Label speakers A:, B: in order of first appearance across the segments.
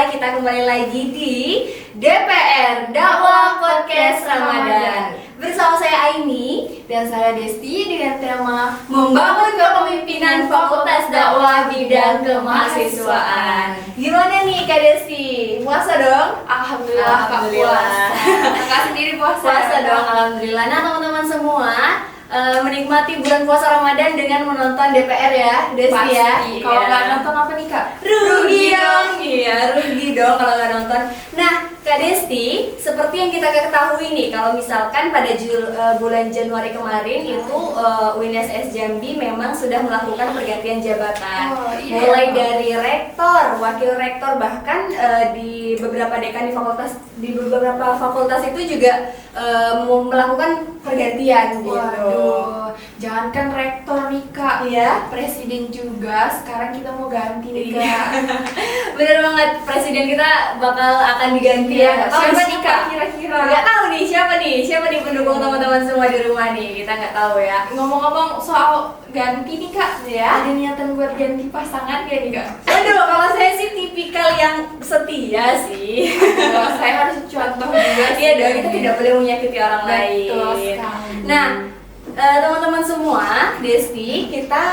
A: kita kembali lagi di DPR Dakwah Podcast Ramadan. Bersama saya Aini
B: dan saya Desti dengan tema
A: Membangun Kepemimpinan Fakultas Dakwah Bidang Kemahasiswaan. Gimana nih Kak Desti? Puasa dong?
B: Alhamdulillah. Kakak sendiri puasa?
A: Puasa dong, alhamdulillah. Nah teman-teman semua, menikmati bulan puasa Ramadan dengan menonton DPR ya, Desti ya.
B: Kalau nggak nonton apa nih Kak?
A: Rugi dong, iya rugi dong kalau nggak nonton. Nah Kak Desti, seperti yang kita ketahui nih, kalau misalkan pada bulan Januari kemarin itu UNSS Jambi memang sudah melakukan pergantian jabatan. Mulai dari rektor, wakil rektor, bahkan di beberapa dekan di beberapa fakultas itu juga melakukan pergantian gitu.
B: Waduh, jangankan rektor nih Kak,
A: Iya.
B: presiden juga sekarang kita mau ganti nih Kak.
A: Bener banget, presiden kita akan diganti ya. Nggak tahu
B: Siapa nih Kak kira-kira?
A: Nggak tahu nih siapa nih pendukung teman-teman semua di rumah nih, kita nggak tahu ya.
B: Ngomong-ngomong soal ganti nih Kak,
A: Ya.
B: ada niatan buat ganti pasangan gak nih Kak?
A: Aduh, kalau saya sih tipikal yang setia sih.
B: Saya harus contoh juga sih.
A: Iya dong, kita tidak boleh menyakiti orang lain.
B: Betul sekali.
A: Nah, teman-teman semua, Desti, kita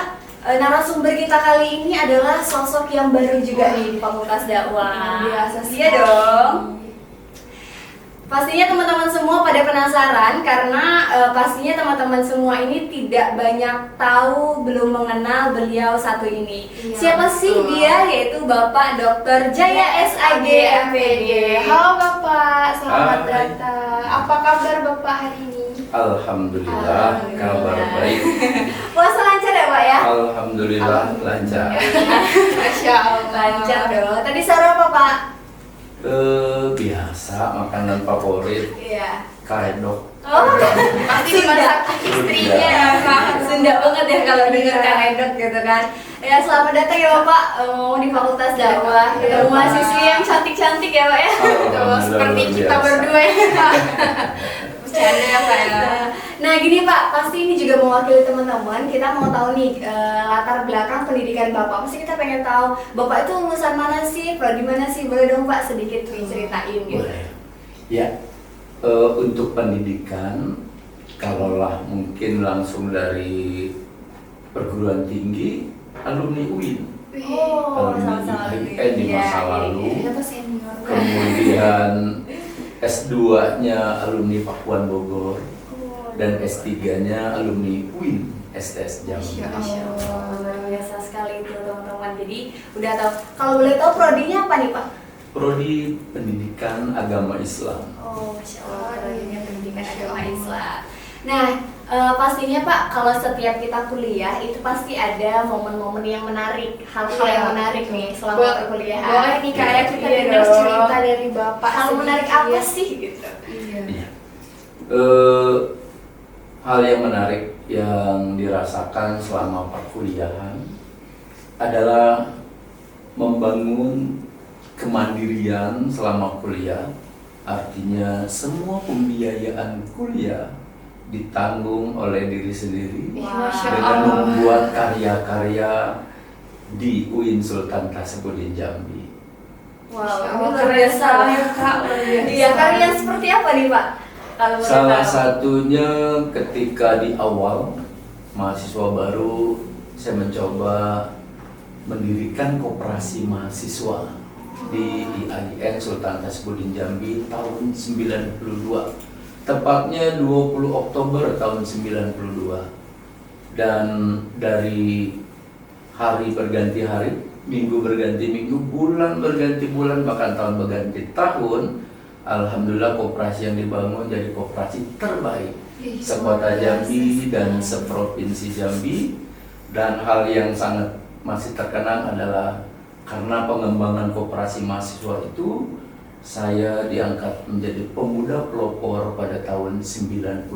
A: narasumber kita kali ini adalah sosok yang baru juga nih di Fakultas Dakwah.
B: Biasa
A: Iya dong. Pastinya teman-teman semua pada penasaran karena pastinya teman-teman semua ini tidak banyak tahu, belum mengenal beliau satu ini.
B: Iya,
A: Siapa sih
B: betul.
A: dia? Yaitu Bapak Dr. Jaya SAG MPD.
B: Halo Bapak, selamat
C: Hai.
B: datang. Apa kabar Bapak hari ini?
C: Alhamdulillah, kabar baik.
A: Puasa lancar ya Pak ya?
C: Alhamdulillah lancar.
B: Masya Allah.
A: Lancar dong. Tadi sahur apa Pak?
C: Biasa makanan favorit
A: Iya.
C: karedok.
A: Oh,
B: Pasti dimasak istrinya Kak.
A: Sunda banget ya kalau dengar karedok gitu kan. Ya selamat datang ya Bapak di Fakultas Dakwah.
B: Iya,
A: Ketemu
B: Pak.
A: mahasiswi yang cantik-cantik ya Pak ya.
B: Betul, seperti
C: luar
B: kita
C: biasa.
B: berdua ya Kak. Bercanda ya Kak ya.
A: Nah gini Pak, pasti ini juga mewakili teman-teman. Kita mau tahu nih latar belakang pendidikan Bapak. Pasti kita pengen tahu Bapak itu lulusan mana sih, prodi mana sih? Boleh dong Pak sedikit diceritain gitu.
C: Boleh. Ya, untuk pendidikan, kalaulah mungkin langsung dari perguruan tinggi, alumni UIN.
A: Oh,
C: Alumni
A: sama-sama
C: IAIN di masa lalu.
B: Kita senior Kak.
C: Kemudian S2-nya alumni Pakuan Bogor dan S3-nya alumni UIN STS Jambi.
B: Masya Allah.
A: Luar biasa sekali itu teman-teman. Jadi udah tahu. Kalau boleh tahu prodinya apa nih Pak?
C: Prodi Pendidikan Agama Islam.
A: Oh, Masya Allah,
B: Oh,
A: prodinya pendidikan
B: Masya
A: agama
B: Allah.
A: Islam. Nah, pastinya Pak, kalau setiap kita kuliah itu pasti ada momen-momen yang menarik, hal-hal
B: Iya,
A: yang menarik nih selama perkuliahan.
B: Boleh nih Kak ya, kita
A: Iya
B: dengar
A: dong.
B: cerita dari Bapak.
A: Hal menarik
B: sedikit.
A: apa sih gitu?
B: Iya.
C: Iya. Hal yang menarik yang dirasakan selama perkuliahan adalah membangun kemandirian selama kuliah. Artinya semua pembiayaan kuliah ditanggung oleh diri sendiri
B: Masya
C: dengan
B: Allah.
C: membuat karya-karya di UIN Sultan Tasebudin Jambi.
A: Wow,
B: Masya
A: ini
B: Allah,
A: luar
B: keren
A: biasa
B: sekali,
A: ya
B: Kak, luar biasa.
A: Iya, karya seperti apa nih Pak? Kalau boleh
C: Salah
A: tahu.
C: satunya ketika di awal mahasiswa baru, saya mencoba mendirikan koperasi mahasiswa di IAIN Sultan Tasebudin Jambi tahun 92. Tepatnya 20 Oktober tahun 92. Dan dari hari berganti hari, minggu berganti minggu, bulan berganti bulan, bahkan tahun berganti tahun, alhamdulillah koperasi yang dibangun jadi koperasi terbaik sekota Jambi dan seprovinsi Jambi. Dan hal yang sangat masih terkenang adalah karena pengembangan koperasi mahasiswa itu, saya diangkat menjadi pemuda pelopor pada tahun 98.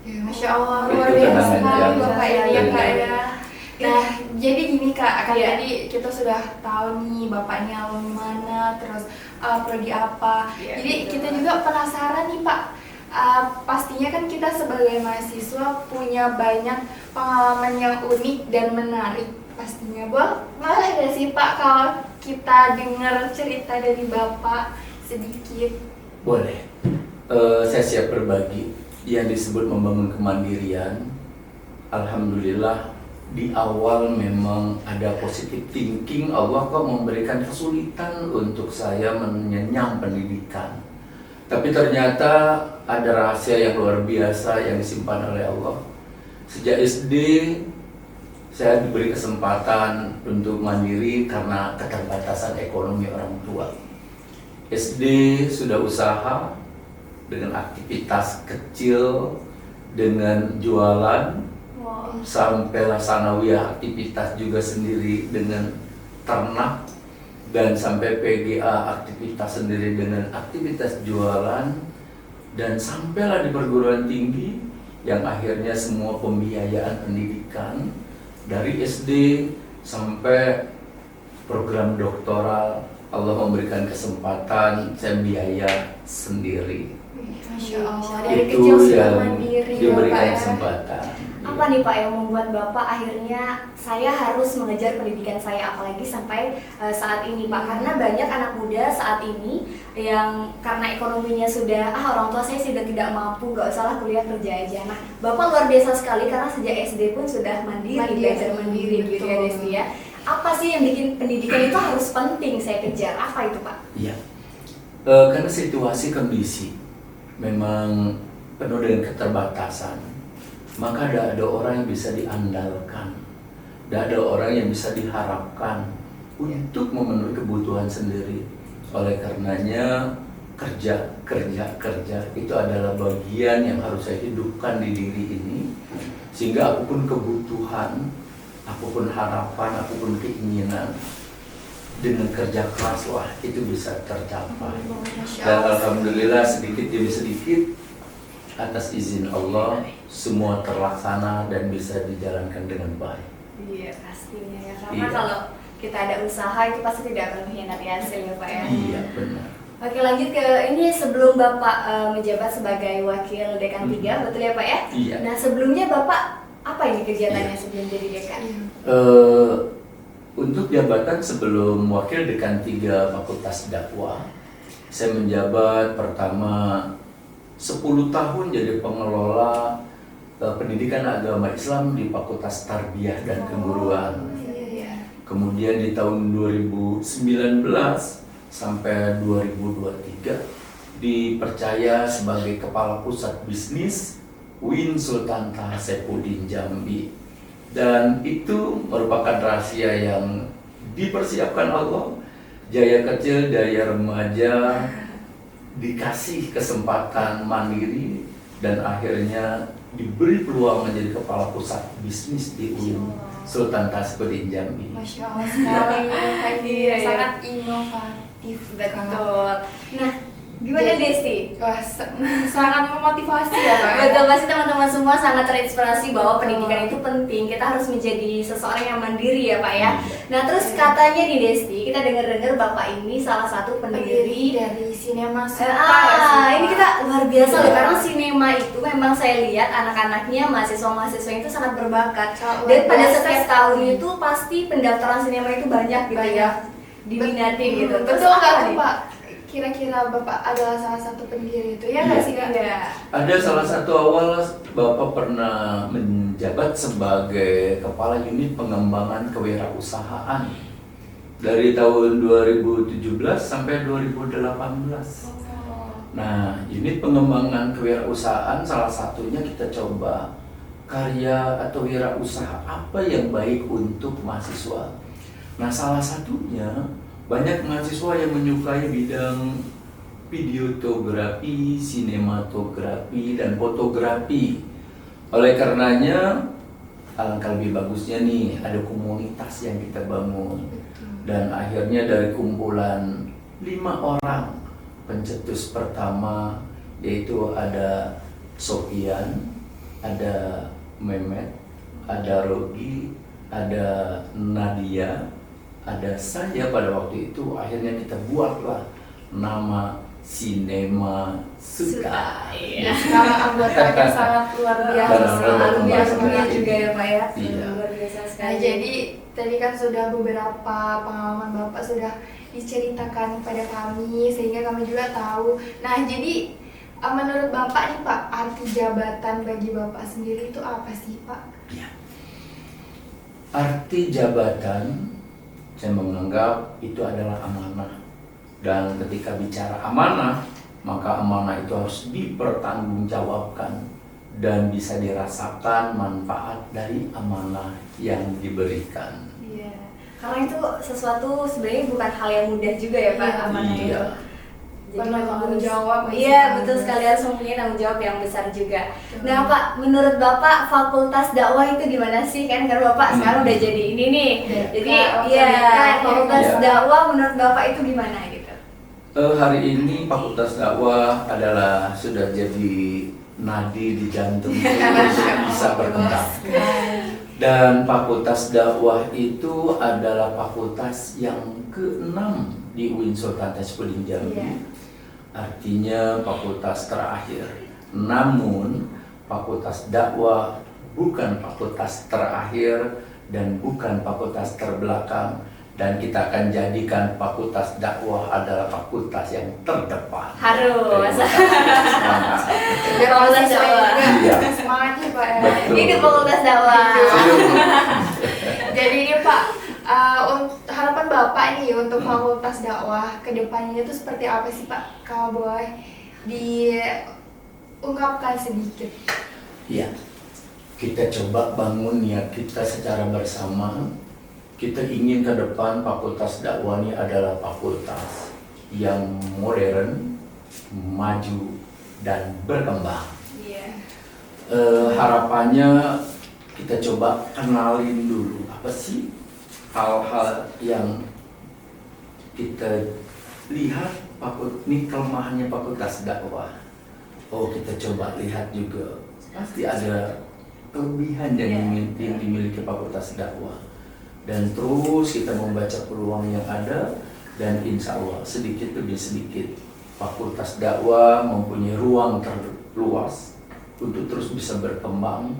B: Masya Allah,
C: Itu
B: luar biasa
C: kenangan
B: sekali
C: yang
B: Bapak ya, ya Kak ya.
A: Nah,
B: Nah, jadi gini Kak, kan
A: Iya.
B: tadi kita sudah tahu nih Bapaknya alumni mana, terus prodi apa.
A: Iya,
B: Jadi
A: betul.
B: kita juga penasaran nih Pak. Pastinya kan kita sebagai mahasiswa punya banyak pengalaman yang unik dan menarik. Pastinya boleh gak sih Pak kalau kita dengar cerita dari Bapak sedikit?
C: Boleh. Saya siap berbagi. Yang disebut membangun kemandirian, alhamdulillah di awal memang ada positive thinking, Allah kok memberikan kesulitan untuk saya mengenyam pendidikan. Tapi ternyata ada rahasia yang luar biasa yang disimpan oleh Allah. Sejak SD saya diberi kesempatan untuk mandiri karena keterbatasan ekonomi orang tua. SD sudah usaha dengan aktivitas kecil, dengan jualan, sampailah sanawiyah aktivitas juga sendiri dengan ternak, dan sampai PGA aktivitas sendiri dengan aktivitas jualan, dan sampailah di perguruan tinggi yang akhirnya semua pembiayaan pendidikan dari SD sampai program doktoral Allah memberikan kesempatan saya biaya sendiri.
B: Masya Allah, dari
C: Itu
B: kecil sudah
C: yang
B: mandiri ya
C: diberikan
B: Pak ya.
C: kesempatan.
A: Apa nih Pak yang membuat Bapak akhirnya saya harus mengejar pendidikan saya, apalagi sampai saat ini Pak? Karena banyak anak muda saat ini yang karena ekonominya sudah orang tua saya sudah tidak mampu, gak usahlah kuliah, kerja aja. Nah Bapak luar biasa sekali karena sejak SD pun sudah mandiri. Belajar mandiri gitu ya Desti ya. Apa sih yang bikin pendidikan itu harus penting saya kejar? Apa itu Pak?
C: Iya, karena situasi kondisi memang penuh dengan keterbatasan, maka ada orang yang bisa diandalkan, ada orang yang bisa diharapkan untuk memenuhi kebutuhan sendiri. Oleh karenanya kerja itu adalah bagian yang harus saya hidupkan di diri ini, sehingga apapun kebutuhan, apapun harapan, apapun keinginan, dengan kerja keras wah itu bisa tercapai. Dan alhamdulillah sedikit demi sedikit atas izin Allah semua terlaksana dan bisa dijalankan dengan baik.
A: Iya pastinya ya, karena
C: Iya.
A: kalau kita ada usaha itu pasti tidak akan mengkhianati hasil ya Pak ya.
C: Iya benar.
A: Oke lanjut ke ini sebelum Bapak menjabat sebagai Wakil Dekan 3, betul ya Pak ya?
C: Iya.
A: Nah sebelumnya Bapak apa ini kegiatannya sebelum jadi Dekan?
C: Untuk jabatan sebelum Wakil Dekan 3 Fakultas Dakwah, saya menjabat pertama 10 tahun jadi pengelola pendidikan agama Islam di Fakultas Tarbiyah dan Keguruan. Kemudian di tahun 2019 sampai 2023 dipercaya sebagai Kepala Pusat Bisnis UIN Sultan Taha Saifuddin Jambi. Dan itu merupakan rahasia yang dipersiapkan Allah. Jaya kecil, jaya remaja dikasih kesempatan mandiri dan akhirnya diberi peluang menjadi kepala pusat bisnis di UIN Sultan Taha Saifuddin Jambi.
B: Masya Allah sekali,
A: Iya,
B: sangat inovatif.
A: Betul. Nah gimana Desti?
B: Wah, sangat memotivasi ya Pak.
A: Betul, pasti teman-teman semua sangat terinspirasi bahwa pendidikan itu penting. Kita harus menjadi seseorang yang mandiri ya Pak ya. Nah terus katanya nih Desti, kita dengar-dengar Bapak ini salah satu pendiri
B: dari sinema Suka.
A: ini kita luar biasa loh, karena sinema itu memang saya lihat anak-anaknya, mahasiswa-mahasiswa itu sangat berbakat. Dan pada setiap tahun itu pasti pendaftaran sinema itu banyak gitu ya, diminati gitu. Terus
B: Betul
A: apa
B: nggak tuh
A: nih?
B: Pak? Kira-kira Bapak adalah salah satu pendiri itu ya nggak sih Kak?
A: Iya.
C: Ada salah satu awal Bapak pernah menjabat sebagai Kepala Unit Pengembangan Kewirausahaan dari tahun 2017 sampai 2018. Nah, unit pengembangan kewirausahaan salah satunya kita coba karya atau wirausaha apa yang baik untuk mahasiswa. Nah, salah satunya banyak mahasiswa yang menyukai bidang videografi, sinematografi, dan fotografi. Oleh karenanya, alangkah lebih bagusnya nih ada komunitas yang kita bangun. Dan akhirnya dari kumpulan 5 orang pencetus pertama, yaitu ada Sofian, ada Mehmet, ada Rogi, ada Nadia, ada saya pada waktu itu. Akhirnya kita buatlah nama Sinema Suka.
A: Iya.
B: Sekarang anggotanya sangat luar biasa.
C: Dan
A: Luar biasa
C: seperti
A: juga ya Pak ya.
C: Iya.
A: Luar biasa sekali.
B: Nah, jadi tadi kan sudah beberapa pengalaman Bapak sudah diceritakan kepada kami sehingga kami juga tahu. Nah, jadi menurut Bapak nih Pak, arti jabatan bagi Bapak sendiri itu apa sih Pak?
C: Ya. Arti jabatan, saya menganggap itu adalah amanah. Dan ketika bicara amanah, maka amanah itu harus dipertanggungjawabkan dan bisa dirasakan manfaat dari amanah yang diberikan.
A: Iya. Karena itu sesuatu sebenarnya bukan hal yang mudah juga ya Pak,
B: Iya.
A: amanah itu.
C: Iya.
A: Jadi
B: Penuh
A: memang
B: tanggung
A: harus-
B: jawab.
A: Iya, betul sekali, harus mempunyai tanggung jawab yang besar juga. Nah Pak, menurut Bapak fakultas dakwah itu gimana sih? Kan karena Bapak sekarang udah jadi ini nih.
B: Iya.
A: Jadi
B: Waktu
A: ya
B: nikah,
A: fakultas
C: ya.
A: dakwah menurut Bapak itu gimana gitu?
C: Hari ini Fakultas Dakwah adalah sudah jadi nadi di jantung terus bisa berkembang. Dan Fakultas Dakwah itu adalah fakultas yang ke-6 di UIN Sultan Tajfudin Jambi.
A: Iya.
C: Artinya fakultas terakhir. Namun Fakultas Dakwah bukan fakultas terakhir dan bukan fakultas terbelakang, dan kita akan jadikan Fakultas Dakwah adalah fakultas yang terdepan.
A: Harus.
C: Semangat.
B: Biar
A: Fakultas
B: mahasiswa
A: dakwah.
B: juga
C: Iya.
B: semangat nih Pak ya.
C: Betul.
A: Ini fakultas dakwah.
B: Jadi ini Pak, harapan Bapak nih untuk fakultas dakwah ke depannya itu seperti apa sih Pak? Kalau boleh diungkapkan sedikit.
C: Ya, kita coba bangun niat kita secara bersama. Kita ingin ke depan Fakultas Dakwah ini adalah fakultas yang modern, maju, dan berkembang.
A: Iya.
C: Harapannya kita coba kenalin dulu apa sih hal-hal yang kita lihat ini kelemahannya Fakultas Dakwah. Oh, kita coba lihat juga pasti ada kelebihan yang dimiliki Fakultas Dakwah, dan terus kita membaca peluang yang ada, dan insya Allah sedikit demi sedikit Fakultas Dakwah mempunyai ruang terluas untuk terus bisa berkembang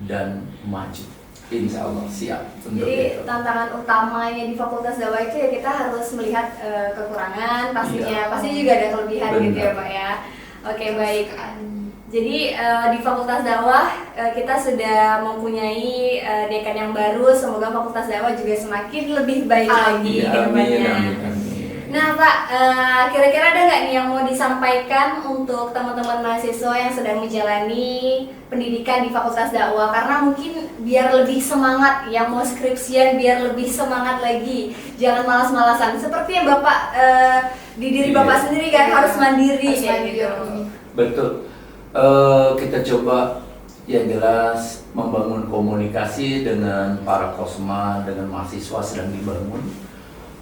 C: dan maju. Insya Allah siap untuk
A: Jadi
C: itu.
A: tantangan utamanya di fakultas dakwah itu ya kita harus melihat kekurangan pastinya,
C: Iya.
A: pasti juga ada kelebihan gitu ya
C: Benar.
A: Pak ya. Oke baik. Jadi di fakultas dakwah kita sudah mempunyai dekan yang baru. Semoga fakultas dakwah juga semakin lebih baik lagi
C: Ya,
A: ke depannya.
C: amin.
A: Nah Pak, kira-kira ada nggak nih yang mau disampaikan untuk teman-teman mahasiswa yang sedang menjalani pendidikan di Fakultas Dakwah? Karena mungkin biar lebih semangat, yang mau skripsian biar lebih semangat lagi, jangan malas-malasan. Seperti yang Bapak di diri
C: Iya.
A: Bapak sendiri kan harus mandiri
B: Harus
A: kayak
B: mandiri.
A: gitu.
C: Betul. Kita coba yang jelas membangun komunikasi dengan para kosma, dengan mahasiswa sedang dibangun.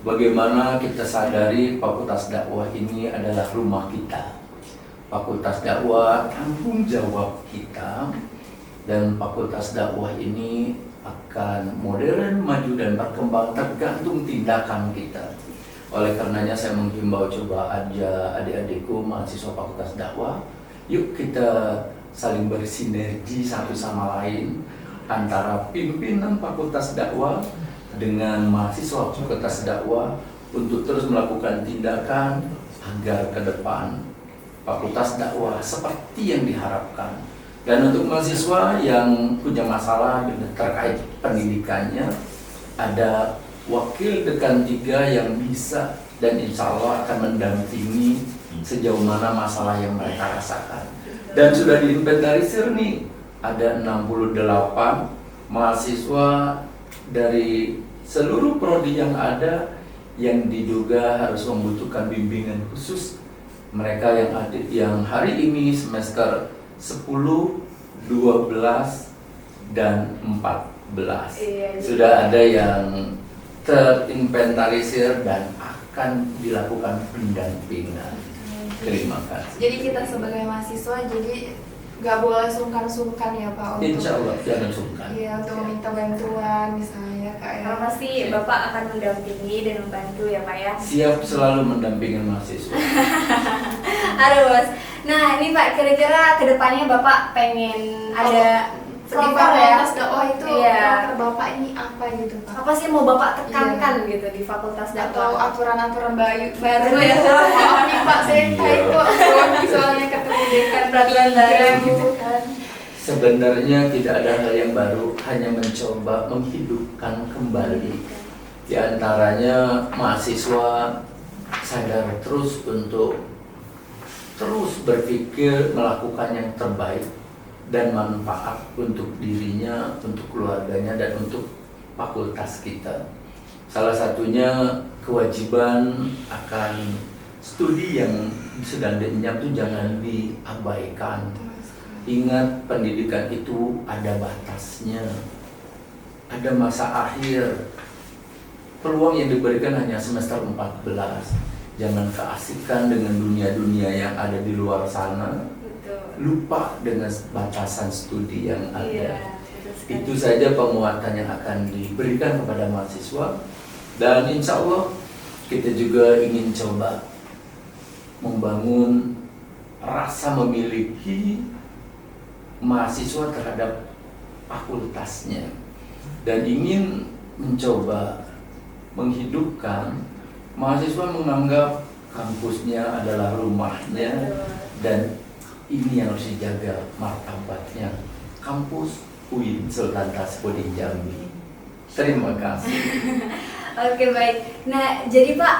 C: Bagaimana kita sadari Fakultas Dakwah ini adalah rumah kita. Fakultas Dakwah tanggung jawab kita, dan Fakultas Dakwah ini akan modern, maju, dan berkembang tergantung tindakan kita. Oleh karenanya saya menghimbau coba aja adik-adikku mahasiswa Fakultas Dakwah, yuk kita saling bersinergi satu sama lain antara pimpinan Fakultas Dakwah dengan mahasiswa Fakultas Dakwah untuk terus melakukan tindakan agar ke depan Fakultas Dakwah seperti yang diharapkan. Dan untuk mahasiswa yang punya masalah terkait pendidikannya, ada wakil dekan 3 yang bisa dan insya Allah akan mendampingi sejauh mana masalah yang mereka rasakan. Dan sudah diinventarisir nih, ada 68 mahasiswa dari seluruh prodi yang ada yang diduga harus membutuhkan bimbingan khusus. Mereka yang hari ini semester 10, 12, dan 14
A: Iya,
C: sudah ada yang terinventarisir dan akan dilakukan pendampingan. Terima kasih.
B: Jadi kita sebagai mahasiswa jadi nggak boleh sungkan-sungkan ya Pak untuk
C: Insya Allah jangan sungkan.
B: iya untuk meminta bantuan misalnya kayak
A: Karena pasti Bapak akan mendampingi dan membantu ya Pak ya.
C: Siap selalu mendampingi mahasiswa.
A: Harus. Nah ini Pak, kira-kira kedepannya Bapak pengen ada
B: di
A: program ya?
B: Fakultas Dakwah itu
A: Iya.
B: proker Bapak ini apa gitu Pak.
A: Apa sih yang mau Bapak tekankan gitu di Fakultas
B: Atau
A: Dakwah?
B: aturan-aturan baru ya. Maaf nih Pak, saya tahu kok grogi soalnya ketemu dekan
A: Peraturan baru.
B: gitu kan.
C: Sebenarnya tidak ada hal yang baru, hanya mencoba menghidupkan kembali. Di antaranya mahasiswa sadar terus untuk terus berpikir melakukan yang terbaik dan manfaat untuk dirinya, untuk keluarganya, dan untuk fakultas kita. Salah satunya kewajiban akan studi yang sedang dinyam itu jangan diabaikan. Ingat, pendidikan itu ada batasnya, ada masa akhir. Peluang yang diberikan hanya semester 14. Jangan keasikan dengan dunia-dunia yang ada di luar sana.
A: Betul.
C: Lupa dengan batasan studi yang ada.
A: Iya, betul sekali.
C: Itu saja penguatan yang akan diberikan kepada mahasiswa. Dan insya Allah kita juga ingin coba membangun rasa memiliki mahasiswa terhadap fakultasnya, dan ingin mencoba menghidupkan mahasiswa menganggap kampusnya adalah rumahnya, dan ini yang harus dijaga martabatnya. Kampus UIN Sultan Tasbodin Jambi. Terima kasih.
A: Oke, baik. Nah, jadi Pak,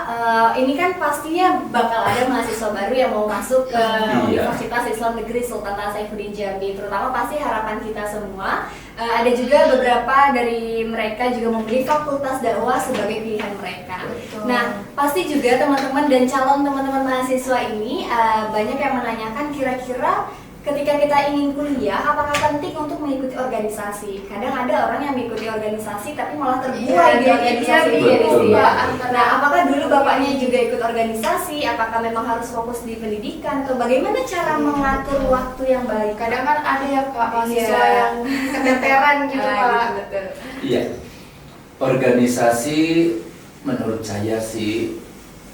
A: ini kan pastinya bakal ada mahasiswa baru yang mau masuk ke Universitas Islam Negeri Sultan Saifuddin Jambi. Terutama pasti harapan kita semua. Ada juga beberapa dari mereka juga memilih Fakultas Dakwah sebagai pilihan mereka.
B: Betul.
A: Nah, pasti juga teman-teman dan calon teman-teman mahasiswa ini banyak yang menanyakan kira-kira ketika kita ingin kuliah, apakah penting untuk mengikuti organisasi? Kadang ada orang yang mengikuti organisasi tapi malah terbuai di organisasi
C: Betul.
A: itu ya.
B: Betul.
A: Nah, apakah dulu bapaknya juga ikut organisasi? Apakah memang harus fokus di pendidikan? Atau bagaimana cara mengatur waktu yang baik?
B: Kadang kan ada ya Pak mahasiswa
A: Iya.
B: yang keteteran gitu Pak.
A: Gitu, betul.
C: Iya, organisasi menurut saya sih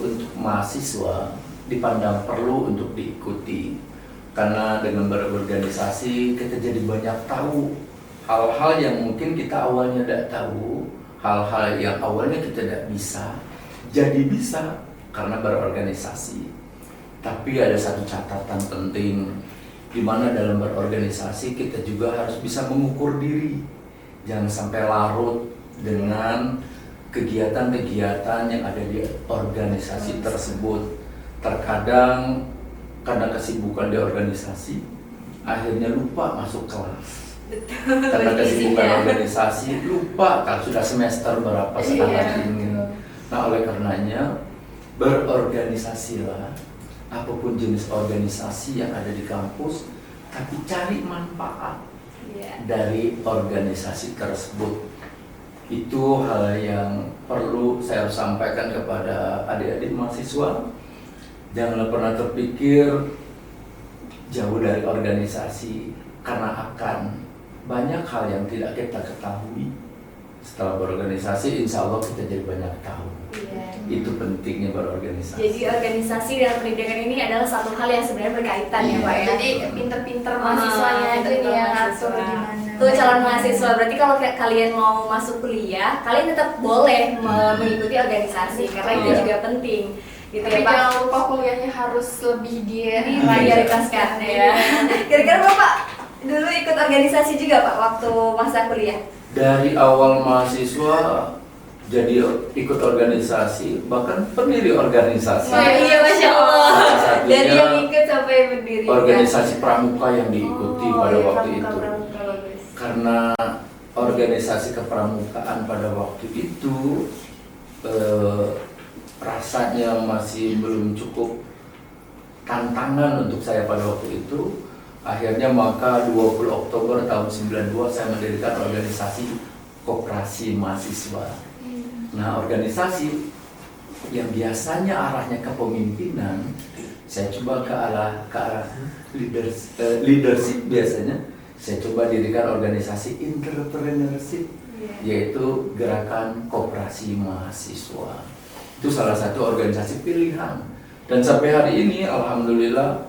C: untuk mahasiswa dipandang perlu untuk diikuti. Karena dengan berorganisasi kita jadi banyak tahu hal-hal yang mungkin kita awalnya tidak tahu, hal-hal yang awalnya kita tidak bisa, jadi bisa karena berorganisasi. Tapi ada satu catatan penting, di mana dalam berorganisasi kita juga harus bisa mengukur diri. Jangan sampai larut dengan kegiatan-kegiatan yang ada di organisasi tersebut. Terkadang karena kesibukan di organisasi, akhirnya lupa masuk kelas. Karena kesibukan organisasi, lupa kalau sudah semester berapa sekarang ini. Nah, oleh karenanya berorganisasilah, apapun jenis organisasi yang ada di kampus, tapi cari manfaat dari organisasi tersebut. Itu hal yang perlu saya sampaikan kepada adik-adik mahasiswa. Janganlah pernah terpikir jauh dari organisasi, karena akan banyak hal yang tidak kita ketahui. Setelah berorganisasi, insya Allah kita jadi banyak tahu.
A: Iya.
C: Itu pentingnya berorganisasi.
A: Jadi organisasi dan pendidikan ini adalah satu hal yang sebenarnya berkaitan ya Pak ya.
B: Jadi pinter-pinter mahasiswanya aja nih yang ngatur gimana.
A: Tuh calon mahasiswa, berarti kalau kalian mau masuk kuliah, kalian tetap boleh mengikuti organisasi karena itu
C: Iya.
A: juga penting. Gitu
B: Tapi
A: ya Pak.
B: jangan lupa kuliahnya harus lebih
A: Prioritaskan ya. Kira-kira Bapak dulu ikut organisasi juga Pak waktu masa kuliah?
C: Dari awal mahasiswa jadi ikut organisasi, bahkan pendiri organisasi.
A: Wah, iya Masya Allah.
C: Salah satunya
A: Dari yang ikut sampai berdiri.
C: Organisasi pramuka yang diikuti pada waktu itu.
A: Bagus.
C: Karena organisasi kepramukaan pada waktu itu rasanya masih belum cukup tantangan untuk saya pada waktu itu. Akhirnya maka 20 Oktober tahun 92 saya mendirikan organisasi Koperasi Mahasiswa. Nah, organisasi yang biasanya arahnya kepemimpinan, saya coba ke arah leadership biasanya. Saya coba dirikan organisasi entrepreneurship, yaitu Gerakan Koperasi Mahasiswa. Itu salah satu organisasi pilihan. Dan sampai hari ini alhamdulillah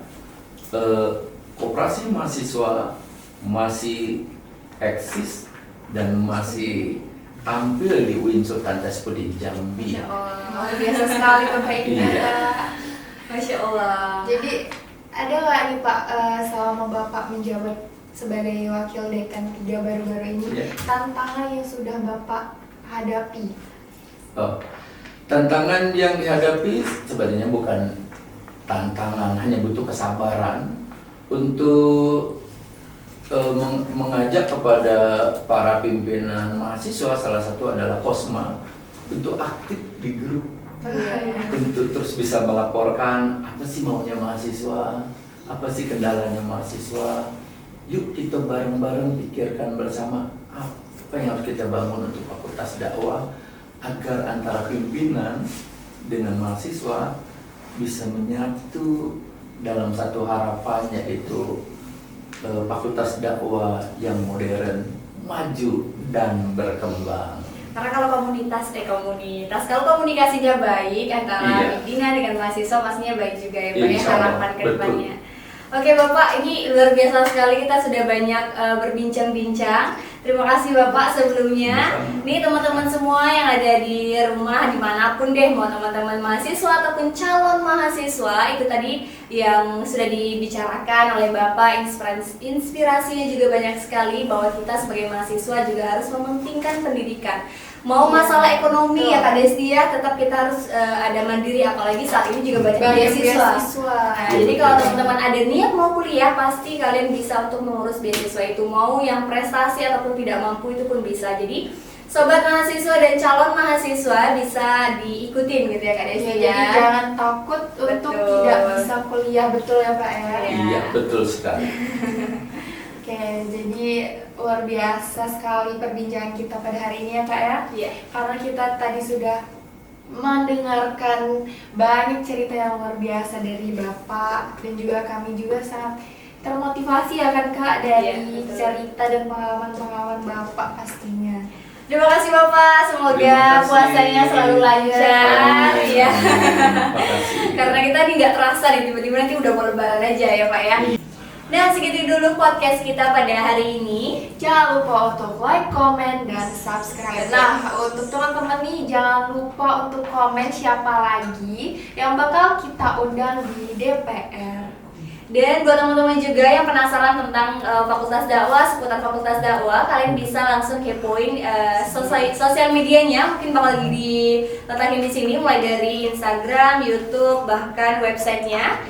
C: Koperasi Mahasiswa masih eksis dan masih tampil di UIN Sultan Taspuddin Jambi.
A: Masya Allah.
B: Luar biasa sekali Bapak ini.
C: Iya.
B: Pak.
A: Masya Allah.
B: Jadi ada nggak nih Pak selama Bapak menjabat sebagai wakil dekan 3 baru-baru ini
C: Iya.
B: tantangan yang sudah Bapak hadapi?
C: Oh, tantangan yang dihadapi sebenarnya bukan tantangan, hanya butuh kesabaran untuk mengajak kepada para pimpinan mahasiswa, salah satu adalah Kosma, untuk aktif di grup, untuk terus bisa melaporkan apa sih maunya mahasiswa, apa sih kendalanya mahasiswa. Yuk kita bareng-bareng pikirkan bersama apa yang harus kita bangun untuk Fakultas Dakwah agar antara pimpinan dengan mahasiswa bisa menyatu dalam satu harapan, yaitu Fakultas Dakwah yang modern, maju dan berkembang.
A: Karena kalau kalau komunikasinya baik antara
C: Iya.
A: pimpinan dengan mahasiswa pastinya baik juga ya Pak ya,
C: Insya Allah,
A: harapan ke
C: betul.
A: depannya. Oke Bapak, ini luar biasa sekali, kita sudah banyak berbincang-bincang. Terima kasih Bapak sebelumnya.
C: Sama-sama.
A: Nih teman-teman semua yang ada di rumah, dimanapun deh, mau teman-teman mahasiswa ataupun calon mahasiswa, itu tadi yang sudah dibicarakan oleh Bapak, inspirasinya juga banyak sekali bahwa kita sebagai mahasiswa juga harus mementingkan pendidikan. Mau
B: Iya,
A: masalah ekonomi ya
B: betul.
A: Kak Desti ya, tetap kita harus ada mandiri, apalagi saat ini juga banyak beasiswa. Nah, jadi kalau teman-teman ada niat mau kuliah, pasti kalian bisa untuk mengurus beasiswa itu. Mau yang prestasi ataupun tidak mampu itu pun bisa. Jadi sobat mahasiswa dan calon mahasiswa bisa diikutin gitu ya Kak Desti
B: Jadi
A: ya.
B: jangan takut untuk
A: Betul.
B: tidak bisa kuliah, betul ya Pak ya?
A: Iya.
C: Iya, betul sekali.
B: Oke, jadi luar biasa sekali perbincangan kita pada hari ini ya Kak ya.
A: Iya.
B: Karena kita tadi sudah mendengarkan banyak cerita yang luar biasa dari Bapak, dan juga kami juga sangat termotivasi ya kan Kak dari
A: Iya, betul.
B: cerita dan pengalaman-pengalaman Bapak pastinya.
A: Terima kasih Bapak, semoga
C: Terima kasih.
A: puasanya selalu lancar
C: Amin.
A: ya.
C: Terima kasih.
A: Karena kita nih nggak terasa nih, tiba-tiba nanti udah mau lebaran aja ya Pak ya. Nah segitu dulu podcast kita pada hari ini.
B: Jangan lupa untuk like, comment, dan subscribe. Nah, untuk teman-teman nih jangan lupa untuk komen siapa lagi yang bakal kita undang di DPR.
A: Dan buat teman-teman juga yang penasaran tentang Fakultas Dakwah, seputar Fakultas Dakwah, kalian bisa langsung kepoin sosial medianya. Mungkin bakal diletakin di sini, mulai dari Instagram, YouTube, bahkan websitenya.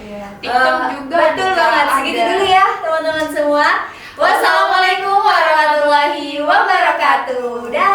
B: TikTok juga.
A: Betul banget. Segitu dulu ya teman-teman semua. Wassalamualaikum warahmatullahi wabarakatuh. Dah.